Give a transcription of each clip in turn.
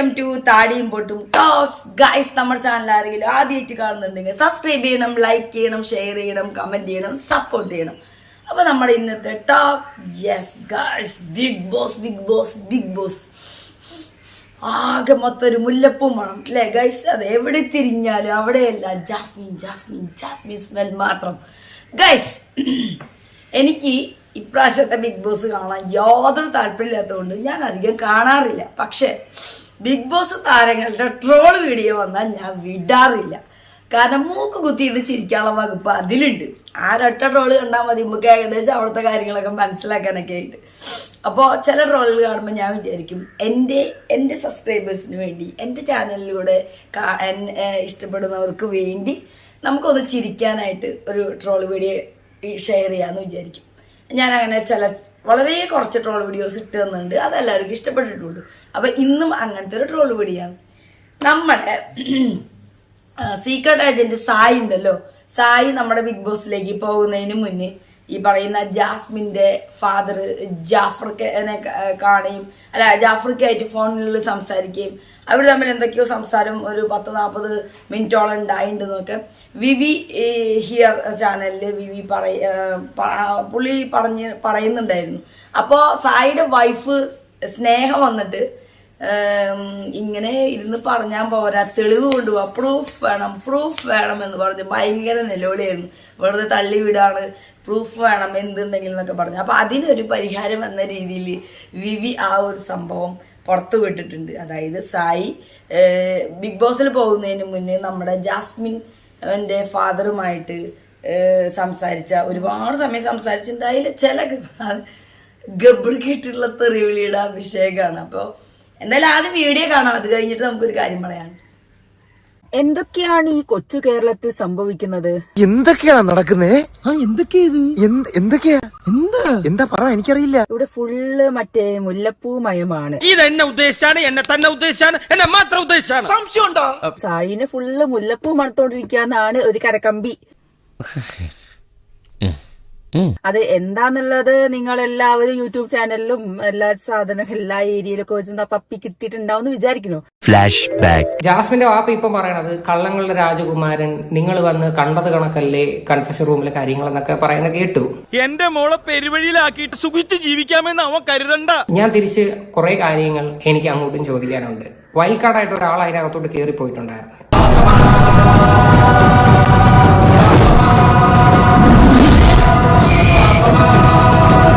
Welcome to താടിയും പൊട്ടും talks guys. നമ്മുടെ ചാനൽ ആരെങ്കിലും ആദ്യമായിട്ട് കാണുന്നുണ്ടെങ്കിൽ സബ്സ്ക്രൈബ് ചെയ്യണം, ലൈക്ക് ചെയ്യണം, ഷെയർ ചെയ്യണം, കമന്റ് ചെയ്യണം, സപ്പോർട്ട് ചെയ്യണം. അപ്പൊ നമ്മുടെ ഇന്നത്തെ talk, yes guys, Bigg Boss Bigg Boss Bigg Boss. ആകെ മൊത്തം ഒരു മുല്ലപ്പൂം വേണം അല്ലേ ഗൈസ്? അത് എവിടെ തിരിഞ്ഞാലും അവിടെയല്ല ജാസ്മിൻ ജാസ്മിൻ ജാസ്മിൻ സ്മെൽ മാത്രം ഗൈസ്. എനിക്ക് ഇപ്രാവശ്യത്തെ ബിഗ് ബോസ് കാണാൻ യാതൊരു താല്പര്യമില്ലാത്തതുകൊണ്ട് ഞാൻ അധികം കാണാറില്ല. പക്ഷെ ബിഗ് ബോസ് താരങ്ങളുടെ ട്രോൾ വീഡിയോ വന്നാൽ ഞാൻ വിടാറില്ല. കാരണം മൂക്ക് കുത്തിയിട്ട് ചിരിക്കാനുള്ള വകുപ്പ് അതിലുണ്ട്. ആരൊറ്റ ട്രോള് കണ്ടാൽ മതി നമുക്ക് ഏകദേശം അവിടുത്തെ കാര്യങ്ങളൊക്കെ മനസ്സിലാക്കാനൊക്കെ ആയിട്ട്. അപ്പോൾ ചില ട്രോളുകൾ കാണുമ്പോൾ ഞാൻ വിചാരിക്കും എൻ്റെ സബ്സ്ക്രൈബേഴ്സിന് വേണ്ടി, എൻ്റെ ചാനലിലൂടെ ഇഷ്ടപ്പെടുന്നവർക്ക് വേണ്ടി നമുക്കൊന്ന് ചിരിക്കാനായിട്ട് ഒരു ട്രോൾ വീഡിയോ ഷെയർ ചെയ്യാമെന്ന് വിചാരിക്കും. ഞാൻ അങ്ങനെ വളരെ കുറച്ച് ട്രോൾ വീഡിയോസ് ഇട്ട് തന്നിട്ടുണ്ട്, അതെല്ലാവർക്കും ഇഷ്ടപ്പെട്ടിട്ടുണ്ട്. അപ്പം ഇന്നും അങ്ങനത്തെ ഒരു ട്രോൾ വീഡിയോ ആണ്. നമ്മുടെ സീക്രട്ട് ഏജന്റ് സായി ഉണ്ടല്ലോ, സായി നമ്മുടെ ബിഗ് ബോസിലേക്ക് പോകുന്നതിന് മുന്നേ ഈ പറയുന്ന ജാസ്മിന്റെ ഫാദർ ജാഫർക്കനെ കാണുകയും ജാഫർക്കായിട്ട് ഫോണിൽ സംസാരിക്കുകയും അവർ തമ്മിൽ എന്തൊക്കെയോ സംസാരം ഒരു 10-40 മിനിറ്റോളം ഉണ്ടായിട്ടുണ്ടെന്നൊക്കെ വിവി ഹിയർ ചാനലിൽ വിവി പുള്ളി പറയുന്നുണ്ടായിരുന്നു. അപ്പോൾ സായിയുടെ വൈഫ് സ്നേഹ വന്നിട്ട് ഇങ്ങനെ ഇരുന്ന് പറഞ്ഞാൽ പോരാ, തെളിവ് കൊണ്ടുപോവാ, പ്രൂഫ് വേണം എന്ന് പറഞ്ഞ് ഭയങ്കര നിലവിളിയായിരുന്നു. വെറുതെ തള്ളി വിടാണ്, പ്രൂഫ് വേണം എന്തുണ്ടെങ്കിലും എന്നൊക്കെ പറഞ്ഞു. അപ്പൊ അതിനൊരു പരിഹാരം എന്ന രീതിയിൽ വിവി ആ ഒരു സംഭവം പുറത്തു വിട്ടിട്ടുണ്ട്. അതായത് സായി ബിഗ് ബോസിൽ പോകുന്നതിന് മുന്നേ നമ്മുടെ ജാസ്മിൻ്റെ ഫാദറുമായിട്ട് ഒരുപാട് സമയം സംസാരിച്ചിട്ടുണ്ട്. അതിൽ ചില ഗബ്ബിളിക്കിട്ടുള്ള തെറിവിളിയുടെ അഭിഷേകമാണ്. അപ്പോൾ എന്തായാലും ആദ്യം വീഡിയോ കാണാം, അത് കഴിഞ്ഞിട്ട് നമുക്കൊരു കാര്യം പറയാം. എന്തൊക്കെയാണ് ഈ കൊച്ചു കേരളത്തിൽ സംഭവിക്കുന്നത്? എന്തൊക്കെയാണ് നടക്കുന്നത്? എന്താ പറ, എനിക്കറിയില്ല. ഇവിടെ ഫുള്ള് മറ്റേ മുല്ലപ്പൂ മയമാണ്. ഇതെന്നെ ഉദ്ദേശിച്ചാണ്, എന്നെ തന്നെ ഉദ്ദേശിച്ചാണ്, എന്നെ മാത്രം ഉദ്ദേശിച്ചാണ്. സംശയമുണ്ടോ? സായിന് ഫുള്ള് മുല്ലപ്പൂ മണത്തോണ്ടിരിക്കാന്നാണ് ഒരു കരക്കമ്പി. അത് എന്താന്നുള്ളത് നിങ്ങൾ എല്ലാവരും യൂട്യൂബ് ചാനലിലും എല്ലാ സാധനവും എല്ലാ ഏരിയയിലൊക്കെ വെച്ച് പപ്പി കിട്ടിയിട്ടുണ്ടാവും വിചാരിക്കുന്നു. Flashback. ജാസ്മിന്റെ വാപ്പ ഇപ്പൊ പറയണത് കള്ളങ്ങളുടെ രാജകുമാരൻ, നിങ്ങൾ വന്ന് കണ്ടത് കണക്കല്ലേ കൺഫെഷൻ റൂമിലെ കാര്യങ്ങളെന്നൊക്കെ പറയുന്ന കേട്ടു. എന്റെ മോളെ പെരുവഴിയിലാക്കിയിട്ട് സുഖിച്ച് ജീവിക്കാമെന്ന് അവൻ കരുതണ്ട. ഞാൻ തിരിച്ച് കുറെ കാര്യങ്ങൾ എനിക്ക് അങ്ങോട്ടും ചോദിക്കാനുണ്ട്. വൈൽഡ് കാർഡായിട്ട് ഒരാൾ അതിനകത്തോട്ട് കയറി പോയിട്ടുണ്ടായിരുന്നു.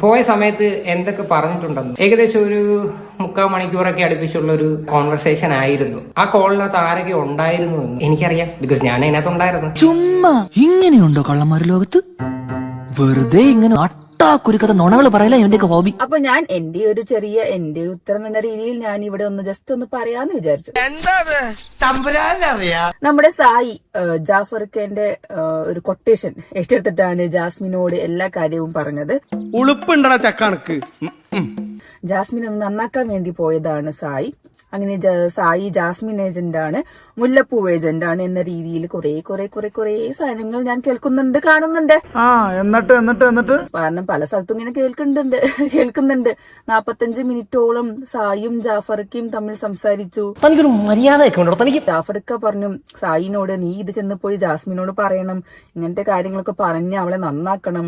പോയ സമയത്ത് എന്തൊക്കെ പറഞ്ഞിട്ടുണ്ടെന്ന് ഏകദേശം ഒരു 3/4 മണിക്കൂറൊക്കെ അടുപ്പിച്ചുള്ള ഒരു കോൺവെർസേഷൻ ആയിരുന്നു. ആ കോളിനകത്ത് ആരൊക്കെ ഉണ്ടായിരുന്നു എന്ന് എനിക്കറിയാം, ബിക്കോസ് ഞാൻ അതിനകത്ത് ഉണ്ടായിരുന്നു. ചുമ്മാ ഇങ്ങനെയുണ്ടോ കള്ളന്മാര് ലോകത്ത്? വെറുതെ ഇങ്ങനെ കുരുക്കഥ നുണകൾ പറയല ഇവന്റെയൊക്കെ ഹോബി. അപ്പൊ ഞാൻ എന്റെ ഒരു ഉത്തരം എന്ന രീതിയിൽ ഞാൻ ഇവിടെ ജസ്റ്റ് ഒന്ന് പറയാന്ന് വിചാരിച്ചു. നമ്മുടെ സായി ജാഫർക്കന്റെ ഒരു കൊട്ടേഷൻ ഏറ്റെടുത്തിട്ടാണ് ജാസ്മിനോട് എല്ലാ കാര്യവും പറഞ്ഞത്. ഉളുപ്പുണ്ടടാ ചക്കണക്ക്. ജാസ്മിൻ ഒന്ന് നന്നാക്കാൻ വേണ്ടി പോയതാണ് സായി. അങ്ങനെ സായി ജാസ്മിൻ ഏജന്റ് ആണ്, മുല്ലപ്പൂ ഏജന്റ് ആണ് എന്ന രീതിയിൽ കുറെ സാധനങ്ങൾ ഞാൻ കേൾക്കുന്നുണ്ട്, കാണുന്നുണ്ട്. എന്നിട്ട് കാരണം പല സ്ഥലത്തും ഇങ്ങനെ കേൾക്കുന്നുണ്ട്. 45 മിനിറ്റോളം സായും ജാഫർക്കയും തമ്മിൽ സംസാരിച്ചു. തനിക്കൊരു മര്യാദയൊക്കെ ഉണ്ടോ? തനിക്ക് ജാഫർക്ക പറഞ്ഞു സായിനോട് നീ ഇത് ചെന്ന് പോയി ജാസ്മിനോട് പറയണം, ഇങ്ങനത്തെ കാര്യങ്ങളൊക്കെ പറഞ്ഞ് അവളെ നന്നാക്കണം.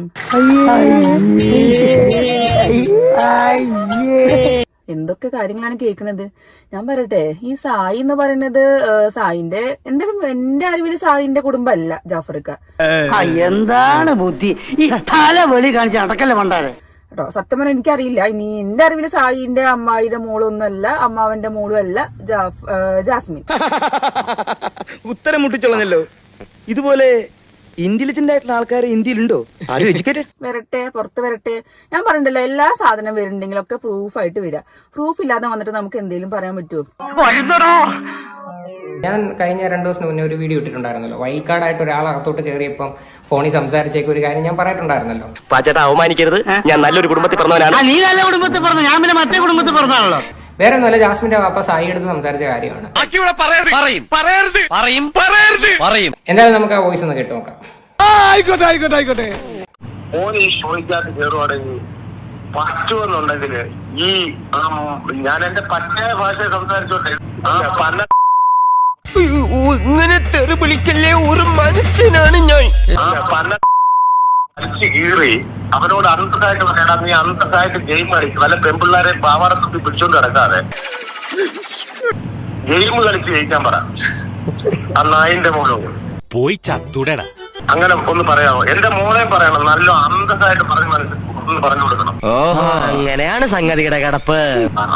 എന്തൊക്കെ കാര്യങ്ങളാണ് കേൾക്കുന്നത്. ഞാൻ പറയട്ടെ, ഈ സായി എന്ന് പറയുന്നത് സായിന്റെ എന്റെ അറിവില് സായിന്റെ കുടുംബമല്ല ജാഫർക്ക. എന്താണ് ബുദ്ധി ഈ തല വെളി കാണിച്ച് അടക്കല്ലേ പണ്ടാരെ കേട്ടോ. സത്യം പറഞ്ഞാൽ എനിക്കറിയില്ല. ഇനി എന്റെ അറിവില് സായിന്റെ അമ്മായിയുടെ മോളൊന്നുമല്ല, അമ്മാവന്റെ മോളും അല്ല ജാസ്മിൻ. ഉത്തരം മുട്ടിച്ചോളന്നല്ലോ. ഇതുപോലെ ഇന്റലിജന്റ് ആയിട്ടുള്ള ആൾക്കാർ ഇന്ത്യയിലുണ്ടോ? ആരും എഡ്യൂക്കേറ്റഡ്? പുറത്ത് വരട്ടെ. ഞാൻ പറഞ്ഞിട്ടില്ല, എല്ലാ സാധനം വരുന്നുണ്ടെങ്കിലൊക്കെ പ്രൂഫായിട്ട് വരിക. പ്രൂഫ് ഇല്ലാതെ വന്നിട്ട് നമുക്ക് എന്തെങ്കിലും പറയാൻ പറ്റുമോ? ഞാൻ കഴിഞ്ഞ 2 ദിവസം മുന്നേ ഒരു വീഡിയോ ഇട്ടിട്ടുണ്ടായിരുന്നല്ലോ. വൈൽഡ് കാർഡായിട്ട് ഒരാൾ അകത്തോട്ട് കയറിയപ്പം ഫോണിൽ സംസാരിച്ചേക്ക് ഒരു കാര്യം ഞാൻ പറഞ്ഞിട്ടുണ്ടായിരുന്നല്ലോ. പാച്ചേട്ടാ അവമാനിക്കരുത്, ഞാൻ നല്ലൊരു കുടുംബത്തിൽ പറഞ്ഞവനാണ്. നീ നല്ല കുടുംബത്തിൽ പറഞ്ഞു, ഞാൻ പിന്നെ മറ്റേ കുടുംബത്തിൽ പറഞ്ഞാണല്ലോ. വേറെ ഒന്നുമല്ല, ജാസ്മിന്റെ വാപ്പ സായി എടുത്ത് സംസാരിച്ച കാര്യമാണ്. എന്തായാലും നമുക്ക് ആ വോയിസ് ഒന്ന് കേട്ടു നോക്കാം. ഓൻ ഈ ഷോയ്ക്കകത്ത് കയറുവാണെങ്കിൽ പറ്റുമെന്നുണ്ടെങ്കിൽ ഈ ഞാൻ എന്റെ പറ്റ ഭാഷ സംസാരിച്ചോട്ടെ പല ഇങ്ങനെ തെറി വിളിക്കല്ലേ ഒരു മനുഷ്യനാണ് ഞാൻ. പല അടിച്ച് കീറി അവനോട് അന്തസ്സായിട്ട് പറയടാ, നീ അന്തസ്സായിട്ട് ഗെയിം കളിക്കും, വല്ല പെൺപിള്ളേരെ പാവാടത്തുമ്പി പിടിച്ചോണ്ട് കിടക്കാതെ ഗെയിം കളിച്ച് ജയിക്കാൻ പറ. ആ നായിന്റെ മോനോട് പോയി ചത്തുടടാ. അങ്ങനെ ഒന്ന് പറയാമോ? എന്റെ മോനെ പറയണം, നല്ല അന്തസ്സായിട്ട് പറഞ്ഞ് മനസ്സിൽ പറഞ്ഞു കൊടുക്കണം. അങ്ങനെയാണ് സംഗതിയുടെ കിടപ്പ്.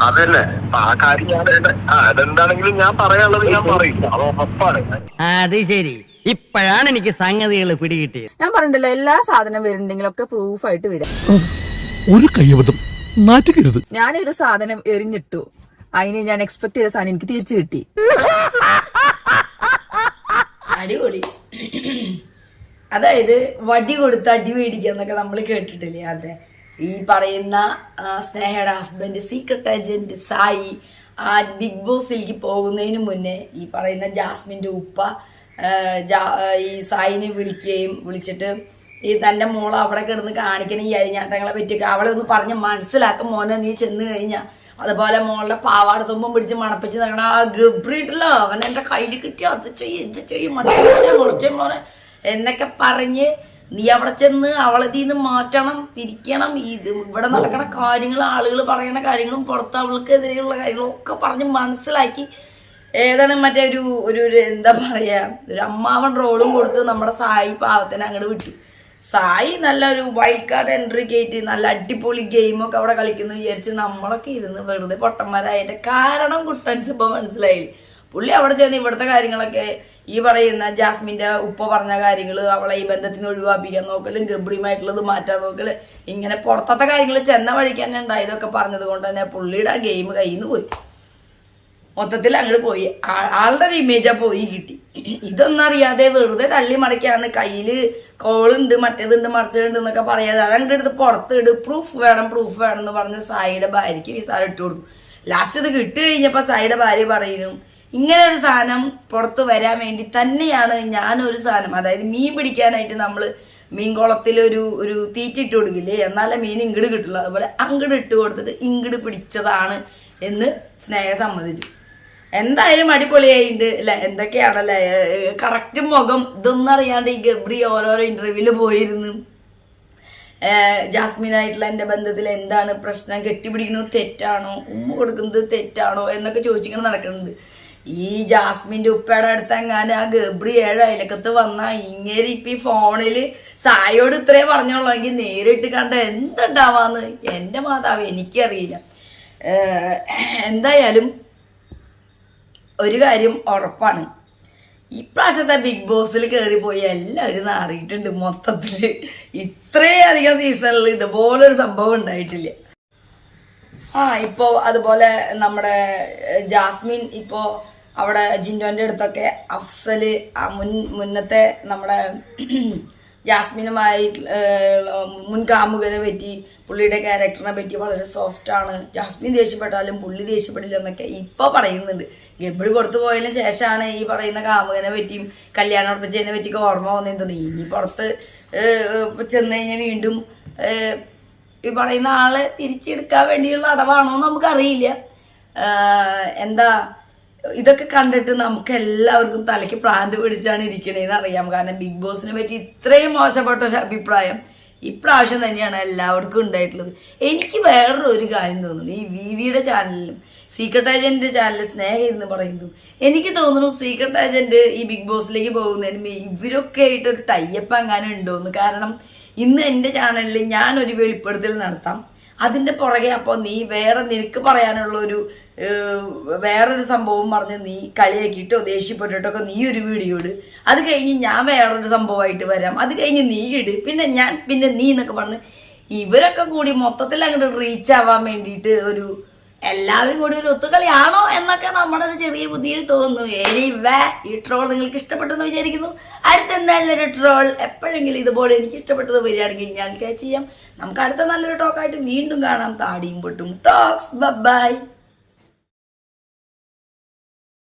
അതന്നെ ആ കാര്യം ഞാൻ അതെന്താണെങ്കിലും ഞാൻ പറയാനുള്ളത് ഞാൻ പറയും, അത് ഉറപ്പാണ്. അത് ശരി, ഇപ്പോഴാണ് എനിക്ക് സംഗതികൾ പിടികിട്ടിയത്. ഞാൻ പറഞ്ഞിട്ടല്ലോ എല്ലാ സാധനം വരുന്നുണ്ടെങ്കിലൊക്കെ പ്രൂഫായിട്ട് വരാം. ഒരു കയ്യബദ്ധം നാറ്റുകരുത്. ഞാനൊരു സാധനം എറിഞ്ഞിട്ടു, അതിന് ഞാൻ എക്സ്പെക്ട് ചെയ്ത സാധനം എനിക്ക് തിരിച്ചു കിട്ടി. അടിപൊളി. അതായത് വടി കൊടുത്ത് അടി മേടിക്കുക എന്നൊക്കെ നമ്മൾ കേട്ടിട്ടില്ലേ? അതെ, ഈ പറയുന്ന സ്നേഹയുടെ ഹസ്ബൻഡ് സീക്രട്ട് ഏജന്റ് സായി ആ ബിഗ് ബോസിലേക്ക് പോകുന്നതിന് മുന്നേ ഈ പറയുന്ന ജാസ്മിന്റെ ഉപ്പ ഈ സായിനെ വിളിച്ചിട്ട് ഈ തന്റെ മോളെ അവിടെ കിടന്ന് കാണിക്കണ ഈ അഴിഞ്ഞാട്ടങ്ങളെ പറ്റിയൊക്കെ അവളെ ഒന്ന് പറഞ്ഞ് മനസ്സിലാക്കും, മോനെ നീ ചെന്ന് കഴിഞ്ഞാൽ അതുപോലെ മോളുടെ പാവാട തുമ്പം പിടിച്ച് മണപ്പിച്ച് നടക്കണ ആ ഗബ്രിയിട്ടല്ലോ, അവൻ എന്റെ കയ്യിൽ കിട്ടിയ അത് ചെയ്യും ഇത് ചെയ്യും മുറിച്ച മോനെ എന്നൊക്കെ പറഞ്ഞ് നീ അവിടെ ചെന്ന് അവളതിന്ന് മാറ്റണം, തിരിക്കണം. ഇത് ഇവിടെ നടക്കണ കാര്യങ്ങൾ, ആളുകൾ പറയുന്ന കാര്യങ്ങളും പുറത്ത് അവൾക്കെതിരെയുള്ള കാര്യങ്ങളും ഒക്കെ പറഞ്ഞ് മനസ്സിലാക്കി ഏതാണ് മറ്റേ ഒരു എന്താ പറയാ, ഒരു അമ്മാവൻ റോളും കൊടുത്ത് നമ്മുടെ സായി പാവത്തിനെ അങ്ങോട്ട് വിട്ടു. സായി നല്ലൊരു വൈൽഡ് കാർഡ് എൻട്രി കയറ്റി നല്ല അടിപൊളി ഗെയിമൊക്കെ അവിടെ കളിക്കുന്നു വിചാരിച്ച് നമ്മളൊക്കെ ഇരുന്ന് വെറുതെ പൊട്ടന്മാരായതിന്റെ കാരണം കുട്ടൻസ് ഇപ്പൊ മനസ്സിലായി. പുള്ളി അവിടെ ചെന്ന് ഇവിടുത്തെ കാര്യങ്ങളൊക്കെ ഈ പറയുന്ന ജാസ്മിന്റെ ഉപ്പ പറഞ്ഞ കാര്യങ്ങൾ, അവളെ ഈ ബന്ധത്തിന് ഒഴിവാപ്പിക്കാൻ നോക്കലും ഗബ്രിയുമായിട്ടുള്ളത് മാറ്റാൻ നോക്കല്, ഇങ്ങനെ പുറത്തത്തെ കാര്യങ്ങൾ ചെന്ന വഴിക്ക് തന്നെ ഉണ്ടായതൊക്കെ പറഞ്ഞത് കൊണ്ട് തന്നെ പുള്ളിയുടെ ആ ഗെയിം കയ്യിൽ നിന്ന് പോയി, മൊത്തത്തിൽ അങ്ങോട്ട് പോയി. ആളുടെ ഒരു ഇമേജാ പോയി കിട്ടി. ഇതൊന്നും അറിയാതെ വെറുതെ തള്ളി മടക്കാണ്, കയ്യില് കോളുണ്ട് മറ്റേതുണ്ട് മറിച്ചതുണ്ട് എന്നൊക്കെ പറയാതെ അതങ്ങോട്ട് എടുത്ത് പുറത്തിട്, പ്രൂഫ് വേണം എന്ന് പറഞ്ഞ് സായിയുടെ ഭാര്യയ്ക്ക് വിസാരം ഇട്ട് കൊടുക്കും. ലാസ്റ്റ് ഇത് കിട്ടി കഴിഞ്ഞപ്പോ സായിയുടെ ഭാര്യ പറയുന്നു, ഇങ്ങനെ ഒരു സാധനം പുറത്ത് വരാൻ വേണ്ടി തന്നെയാണ് ഞാനൊരു സാധനം, അതായത് മീൻ പിടിക്കാനായിട്ട് നമ്മള് മീൻകുളത്തിൽ ഒരു തീറ്റിട്ട് കൊടുക്കില്ലേ, എന്നാലേ മീൻ ഇങ്ങട് കിട്ടുള്ളൂ, അതുപോലെ അങ്ങട് ഇട്ട് കൊടുത്തിട്ട് ഇങ്ങട് പിടിച്ചതാണ് എന്ന് സ്നേഹ സമ്മതിച്ചു. എന്തായാലും അടിപൊളിയായിട്ടുണ്ട് അല്ലെ, എന്തൊക്കെയാണല്ലേ കറക്റ്റ് മുഖം ഇതൊന്നും അറിയാണ്ട് ഈ ഗബ്രി ഓരോരോ ഇന്റർവ്യൂല് പോയിരുന്നു ജാസ്മിനായിട്ടുള്ള എൻ്റെ ബന്ധത്തിൽ എന്താണ് പ്രശ്നം, കെട്ടിപ്പിടിക്കുന്നത് തെറ്റാണോ, ഉമ്മ കൊടുക്കുന്നത് തെറ്റാണോ എന്നൊക്കെ ചോദിച്ചിങ്ങനെ നടക്കുന്നുണ്ട്. ഈ ജാസ്മിന്റെ ഉപ്പയുടെ അടുത്ത് എങ്ങാനും ആ ഗബ്രി 7 അയലക്കത്ത് വന്ന ഇങ്ങനെ ഇപ്പൊ ഈ ഫോണില് സായോട് ഇത്രേ പറഞ്ഞോളൂ, എങ്കിൽ നേരിട്ട് കണ്ട എന്തുണ്ടാവാന്ന് എന്റെ മാതാവ് എനിക്കറിയില്ല. എന്തായാലും ഒരു കാര്യം ഉറപ്പാണ്, ഇപ്രാവശ്യത്തെ ബിഗ് ബോസിൽ കയറിപ്പോയി എല്ലാവരും നാറിയിട്ടുണ്ട് മൊത്തത്തില്. ഇത്രയധികം സീസണിൽ ഇതുപോലൊരു സംഭവം ഉണ്ടായിട്ടില്ല. ഇപ്പോ അതുപോലെ നമ്മുടെ ജാസ്മിൻ ഇപ്പോ അവിടെ ജിൻഡോന്റെ അടുത്തൊക്കെ അഫ്സല് മുന്നത്തെ നമ്മുടെ ജാസ്മിനുമായി മുൻ കാമുകനെ പറ്റി, പുള്ളിയുടെ ക്യാരക്ടറിനെ പറ്റി വളരെ സോഫ്റ്റ് ആണ്, ജാസ്മിൻ ദേഷ്യപ്പെട്ടാലും പുള്ളി ദേഷ്യപ്പെടില്ല എന്നൊക്കെ ഇപ്പൊ പറയുന്നുണ്ട്. ഗബ്രി പുറത്തു പോയതിന് ശേഷമാണ് ഈ പറയുന്ന കാമുകനെ പറ്റിയും കല്യാണം ഉറപ്പിച്ചതിനെ പറ്റിയൊക്കെ ഓർമ്മ വന്നിട്ടുണ്ട്. ഇനി പുറത്ത് ചെന്ന് കഴിഞ്ഞാൽ വീണ്ടും ഈ പറയുന്ന ആളെ തിരിച്ചെടുക്കാൻ വേണ്ടിയുള്ള അടവാണോ നമുക്കറിയില്ല. എന്താ ഇതൊക്കെ കണ്ടിട്ട് നമുക്ക് എല്ലാവർക്കും തലയ്ക്ക് പ്രാന്ത് പിടിച്ചാണ് ഇരിക്കണേന്ന് അറിയാം. കാരണം ബിഗ് ബോസിനെ പറ്റി ഇത്രയും മോശപ്പെട്ട ഒരു അഭിപ്രായം ഇപ്രാവശ്യം തന്നെയാണ് എല്ലാവർക്കും ഉണ്ടായിട്ടുള്ളത്. എനിക്ക് വേറൊരു കാര്യം തോന്നുന്നു, ഈ വിവിയുടെ ചാനലിലും സീക്രട്ട് ഏജന്റ് ചാനലിൽ സ്നേഹ എന്ന് പറയുന്നു, എനിക്ക് തോന്നുന്നു സീക്രട്ട് ഏജന്റ് ഈ ബിഗ് ബോസിലേക്ക് പോകുന്നതിന് ഇവരൊക്കെ ആയിട്ടൊരു ടൈപ്പ് എങ്ങാനും ഉണ്ടോന്ന്. കാരണം ഇന്ന് എൻ്റെ ചാനലിൽ ഞാനൊരു വെളിപ്പെടുത്തൽ നടത്താം, അതിന്റെ പുറകെ അപ്പോൾ നീ നിനക്ക് പറയാനുള്ള വേറൊരു സംഭവം പറഞ്ഞ് നീ കളിയാക്കിയിട്ടോ ദേഷ്യപ്പെട്ടിട്ടൊക്കെ നീ ഒരു വീഡിയോ ഇട്, അത് കഴിഞ്ഞ് ഞാൻ വേറൊരു സംഭവമായിട്ട് വരാം, അത് കഴിഞ്ഞ് നീ ഇട്, പിന്നെ നീ എന്നൊക്കെ പറഞ്ഞ് ഇവരൊക്കെ കൂടി മൊത്തത്തിൽ അങ്ങോട്ട് റീച്ച് ആവാൻ വേണ്ടിയിട്ട് എല്ലാവരും കൂടി ഒരു ഒത്തുകളിയാണോ എന്നൊക്കെ നമ്മുടെ ഒരു ചെറിയ ബുദ്ധിയിൽ തോന്നുന്നു. ഈ ട്രോൾ നിങ്ങൾക്ക് ഇഷ്ടപ്പെട്ടെന്ന് വിചാരിക്കുന്നു. അടുത്ത നല്ലൊരു ട്രോൾ എപ്പോഴെങ്കിലും ഇതുപോലെ എനിക്ക് ഇഷ്ടപ്പെട്ടത് വരികയാണെങ്കിൽ ഞാൻ ക്യാച്ച് ചെയ്യാം. നമുക്ക് അടുത്ത നല്ലൊരു ടോക്കായിട്ട് വീണ്ടും കാണാം. താടിയും പൊട്ടും ടോക്സ്. ബൈ.